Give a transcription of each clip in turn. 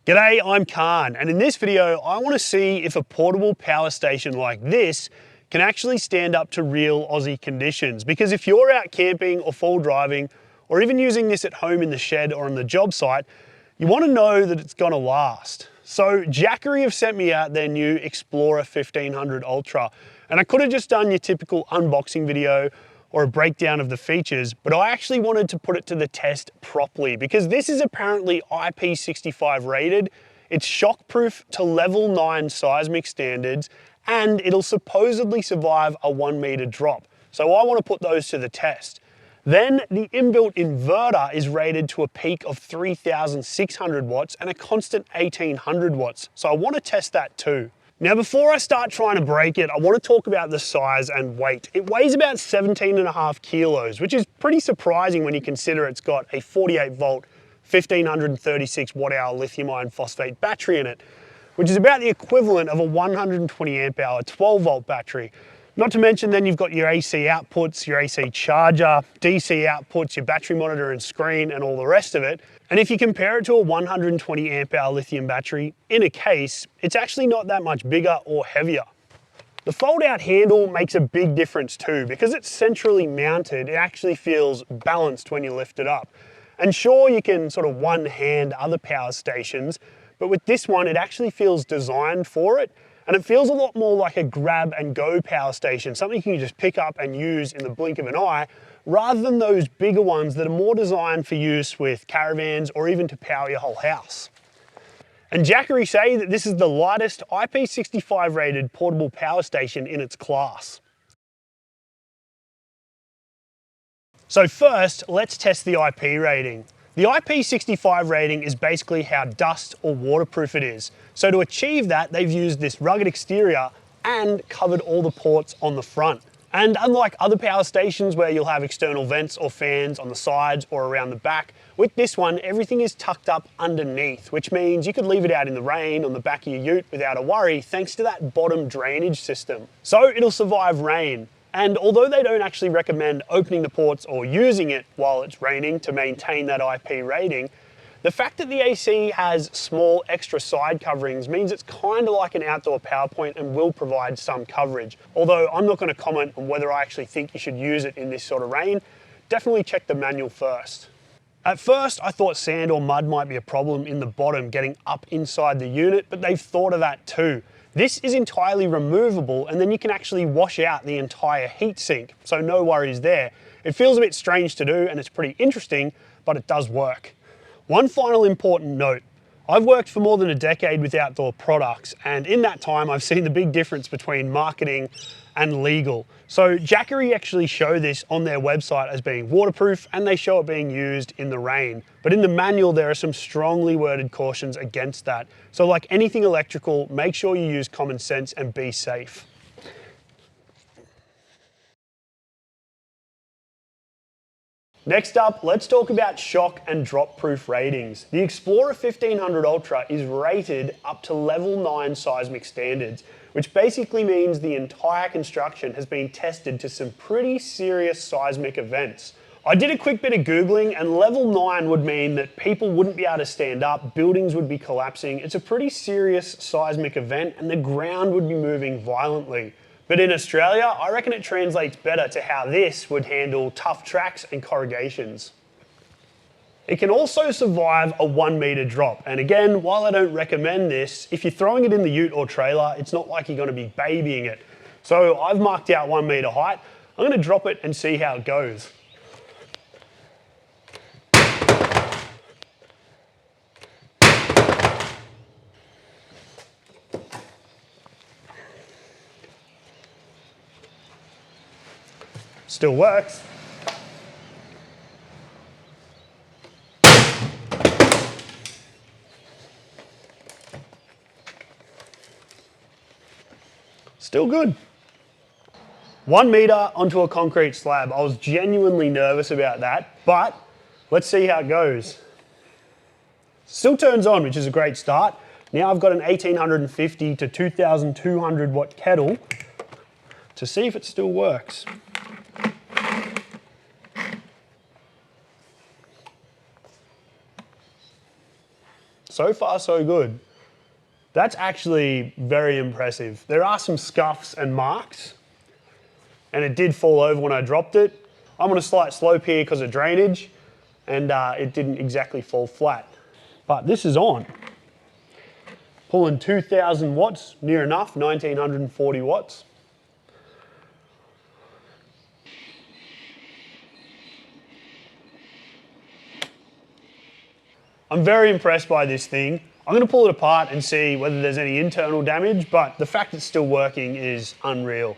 G'day, I'm Cahn, and in this video I want to see if a portable power station like this can actually stand up to real Aussie conditions. Because if you're out camping or fall driving, or even using this at home in the shed or on the job site, you want to know that it's going to last. So Jackery have sent me out their new Explorer 1500 Ultra, and I could have just done your typical unboxing video or a breakdown of the features, but I actually wanted to put it to the test properly because this is apparently IP65 rated, it's shockproof to level 9 seismic standards, and it'll supposedly survive a 1 meter drop. So I want to put those to the test. Then the inbuilt inverter is rated to a peak of 3,600 watts and a constant 1,800 watts. So I want to test that too. Now, before I start trying to break it, I want to talk about the size and weight. It weighs about 17.5 kilos, which is pretty surprising when you consider it's got a 48 volt, 1536 watt hour lithium iron phosphate battery in it, which is about the equivalent of a 120 amp hour 12 volt battery. Not to mention then you've got your AC outputs, your AC charger, DC outputs, your battery monitor and screen and all the rest of it. And if you compare it to a 120 amp hour lithium battery in a case, it's actually not that much bigger or heavier. The fold out handle makes a big difference too. Because it's centrally mounted, it actually feels balanced when you lift it up. And sure, you can sort of one hand other power stations, but with this one, it actually feels designed for it. And it feels a lot more like a grab and go power station, something you can just pick up and use in the blink of an eye, rather than those bigger ones that are more designed for use with caravans or even to power your whole house. And Jackery say that this is the lightest IP65 rated portable power station in its class. So first, let's test the IP rating. The IP65 rating is basically how dust or waterproof it is. So to achieve that, they've used this rugged exterior and covered all the ports on the front. And unlike other power stations where you'll have external vents or fans on the sides or around the back, with this one, everything is tucked up underneath, which means you could leave it out in the rain on the back of your ute without a worry, thanks to that bottom drainage system. So it'll survive rain. And although they don't actually recommend opening the ports or using it while it's raining to maintain that IP rating, the fact that the AC has small extra side coverings means it's kind of like an outdoor power point and will provide some coverage. Although I'm not going to comment on whether I actually think you should use it in this sort of rain. Definitely check the manual first. At first, I thought sand or mud might be a problem in the bottom getting up inside the unit, but they've thought of that too. This is entirely removable and then you can actually wash out the entire heatsink, so no worries there. It feels a bit strange to do and it's pretty interesting, but it does work. One final important note. I've worked for more than a decade with outdoor products, and in that time I've seen the big difference between marketing and legal. So Jackery actually show this on their website as being waterproof, and they show it being used in the rain. But in the manual there are some strongly worded cautions against that. So like anything electrical, make sure you use common sense and be safe. Next up, let's talk about shock and drop proof ratings. The Explorer 1500 Ultra is rated up to level 9 seismic standards, which basically means the entire construction has been tested to some pretty serious seismic events. I did a quick bit of Googling, and level 9 would mean that people wouldn't be able to stand up, buildings would be collapsing. It's a pretty serious seismic event and the ground would be moving violently. But in Australia, I reckon it translates better to how this would handle tough tracks and corrugations. It can also survive a 1 meter drop. And again, while I don't recommend this, if you're throwing it in the ute or trailer, it's not like you're going to be babying it. So I've marked out 1 meter height. I'm going to drop it and see how it goes. Still works. Still good. 1 meter onto a concrete slab. I was genuinely nervous about that, but let's see how it goes. Still turns on, which is a great start. Now I've got an 1850 to 2200 watt kettle to see if it still works. So far, so good. That's actually very impressive. There are some scuffs and marks, and it did fall over when I dropped it. I'm on a slight slope here because of drainage, and it didn't exactly fall flat. But this is on. Pulling 2,000 watts, near enough, 1,940 watts. I'm very impressed by this thing. I'm going to pull it apart and see whether there's any internal damage, but the fact it's still working is unreal.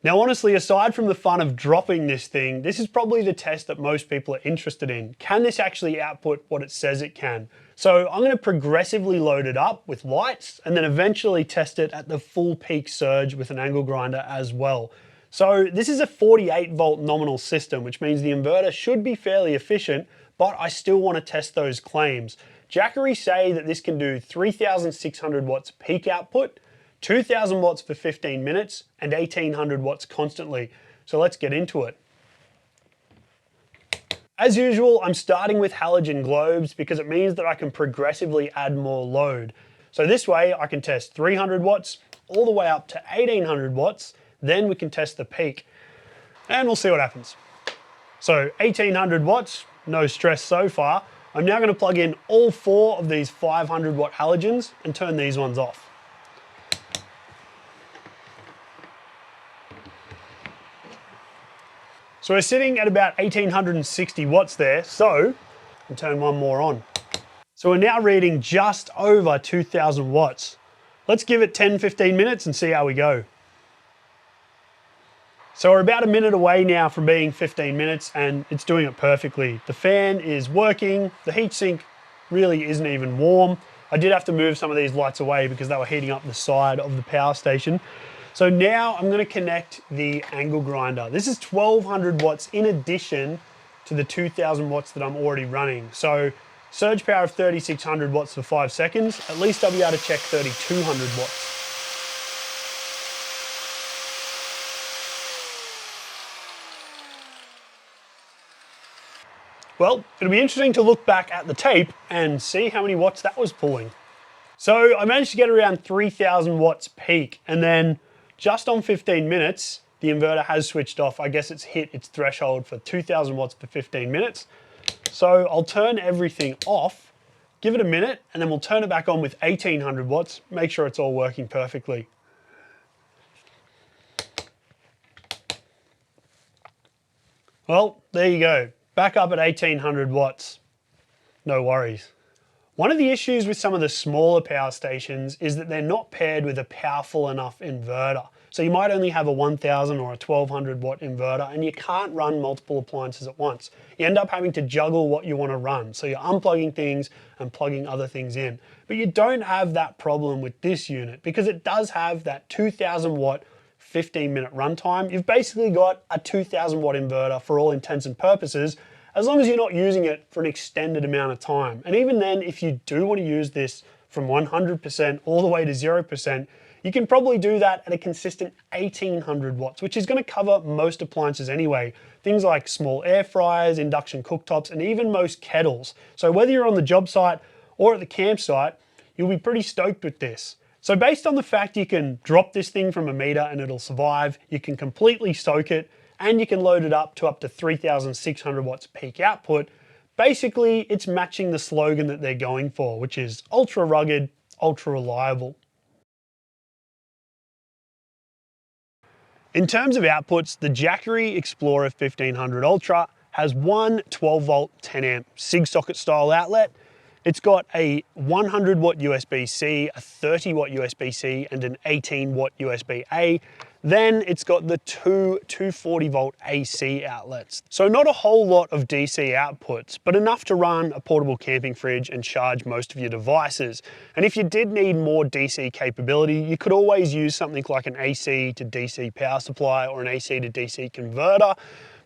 Now honestly, aside from the fun of dropping this thing, this is probably the test that most people are interested in. Can this actually output what it says it can? So I'm going to progressively load it up with lights and then eventually test it at the full peak surge with an angle grinder as well. So this is a 48 volt nominal system, which means the inverter should be fairly efficient, but I still want to test those claims. Jackery say that this can do 3,600 watts peak output, 2,000 watts for 15 minutes, and 1,800 watts constantly. So let's get into it. As usual, I'm starting with halogen globes because it means that I can progressively add more load. So this way I can test 300 watts all the way up to 1,800 watts, then we can test the peak and we'll see what happens. So 1,800 watts, no stress so far. I'm now going to plug in all 4 of these 500 watt halogens and turn these ones off. So we're sitting at about 1,860 watts there, so I'll turn one more on. So we're now reading just over 2,000 watts. Let's give it 10-15 minutes and see how we go. So we're about a minute away now from being 15 minutes and it's doing it perfectly. The fan is working, the heatsink really isn't even warm. I did have to move some of these lights away because they were heating up the side of the power station. So now I'm going to connect the angle grinder. This is 1,200 watts in addition to the 2,000 watts that I'm already running. So surge power of 3,600 watts for 5 seconds. At least I'll be able to check 3,200 watts. Well, it'll be interesting to look back at the tape and see how many watts that was pulling. So I managed to get around 3,000 watts peak, and then just on 15 minutes, the inverter has switched off. I guess it's hit its threshold for 2,000 watts for 15 minutes. So I'll turn everything off, give it a minute, and then we'll turn it back on with 1,800 watts, make sure it's all working perfectly. Well, there you go. Back up at 1,800 watts. No worries. One of the issues with some of the smaller power stations is that they're not paired with a powerful enough inverter. So you might only have a 1,000 or a 1,200 watt inverter and you can't run multiple appliances at once. You end up having to juggle what you want to run. So you're unplugging things and plugging other things in. But you don't have that problem with this unit because it does have that 2,000 watt 15-minute runtime. You've basically got a 2,000 watt inverter for all intents and purposes, as long as you're not using it for an extended amount of time. And even then, if you do want to use this from 100% all the way to 0%, you can probably do that at a consistent 1,800 watts, which is going to cover most appliances anyway. Things like small air fryers, induction cooktops, and even most kettles. So whether you're on the job site or at the campsite, you'll be pretty stoked with this. So based on the fact you can drop this thing from a meter and it'll survive, you can completely soak it, and you can load it up to 3,600 watts peak output, basically it's matching the slogan that they're going for, which is ultra rugged, ultra reliable. In terms of outputs, the Jackery Explorer 1500 Ultra has one 12 volt 10 amp SIG socket style outlet. It's got a 100 watt USB-C, a 30 watt USB-C, and an 18 watt USB-A. Then it's got the two 240 volt AC outlets. So not a whole lot of DC outputs, but enough to run a portable camping fridge and charge most of your devices. And if you did need more DC capability, you could always use something like an AC to DC power supply or an AC to DC converter.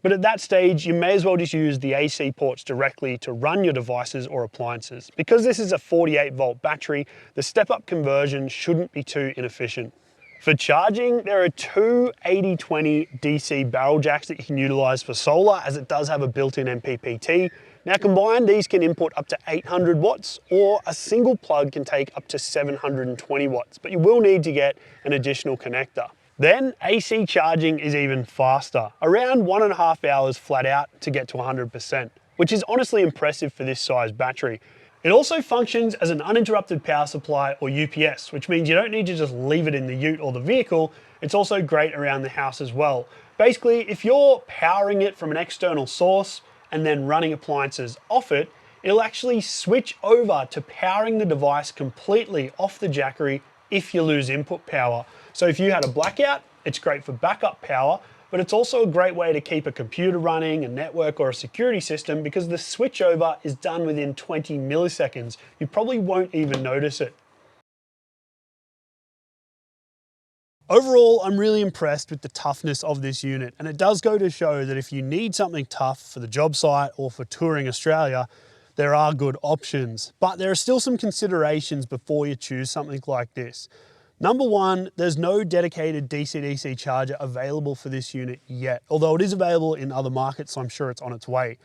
But at that stage, you may as well just use the AC ports directly to run your devices or appliances. Because this is a 48 volt battery, the step-up conversion shouldn't be too inefficient. For charging, there are two 80/20 DC barrel jacks that you can utilize for solar, as it does have a built-in MPPT. Now combined, these can input up to 800 watts, or a single plug can take up to 720 watts, but you will need to get an additional connector. Then AC charging is even faster, around 1.5 hours flat out to get to 100%, which is honestly impressive for this size battery. It also functions as an uninterrupted power supply, or UPS, which means you don't need to just leave it in the ute or the vehicle. It's also great around the house as well. Basically, if you're powering it from an external source and then running appliances off it, it'll actually switch over to powering the device completely off the Jackery if you lose input power. So if you had a blackout, it's great for backup power, but it's also a great way to keep a computer running, a network, or a security system, because the switchover is done within 20 milliseconds. You probably won't even notice it. Overall, I'm really impressed with the toughness of this unit, and it does go to show that if you need something tough for the job site or for touring Australia, there are good options. But there are still some considerations before you choose something like this. Number one, there's no dedicated DC-DC charger available for this unit yet, although it is available in other markets, so I'm sure it's on its way.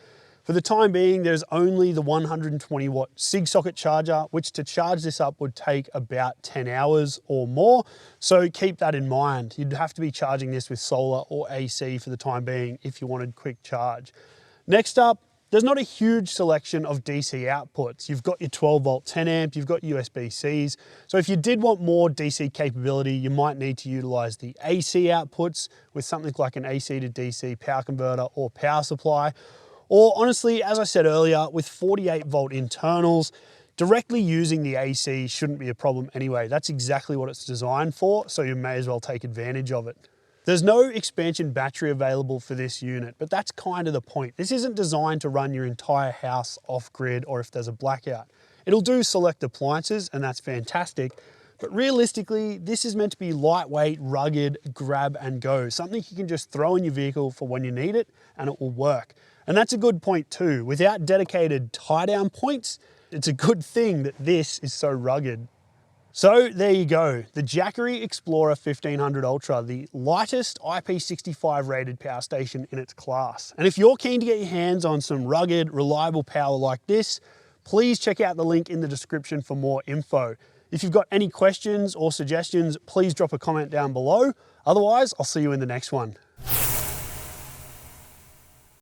For the time being, there's only the 120 watt SIG socket charger, which to charge this up would take about 10 hours or more. So keep that in mind. You'd have to be charging this with solar or AC for the time being if you wanted quick charge. Next up, there's not a huge selection of DC outputs. You've got your 12 volt 10 amp, you've got USB-Cs. So if you did want more DC capability, you might need to utilize the AC outputs with something like an AC to DC power converter or power supply. Or honestly, as I said earlier, with 48 volt internals, directly using the AC shouldn't be a problem anyway. That's exactly what it's designed for, so you may as well take advantage of it. There's no expansion battery available for this unit, but that's kind of the point. This isn't designed to run your entire house off-grid or if there's a blackout. It'll do select appliances, and that's fantastic, but realistically, this is meant to be lightweight, rugged, grab and go, something you can just throw in your vehicle for when you need it, and it will work. And that's a good point too. Without dedicated tie-down points, it's a good thing that this is so rugged. So there you go, the Jackery Explorer 1500 Ultra, the lightest IP65 rated power station in its class. And if you're keen to get your hands on some rugged, reliable power like this, please check out the link in the description for more info. If you've got any questions or suggestions, please drop a comment down below. Otherwise, I'll see you in the next one.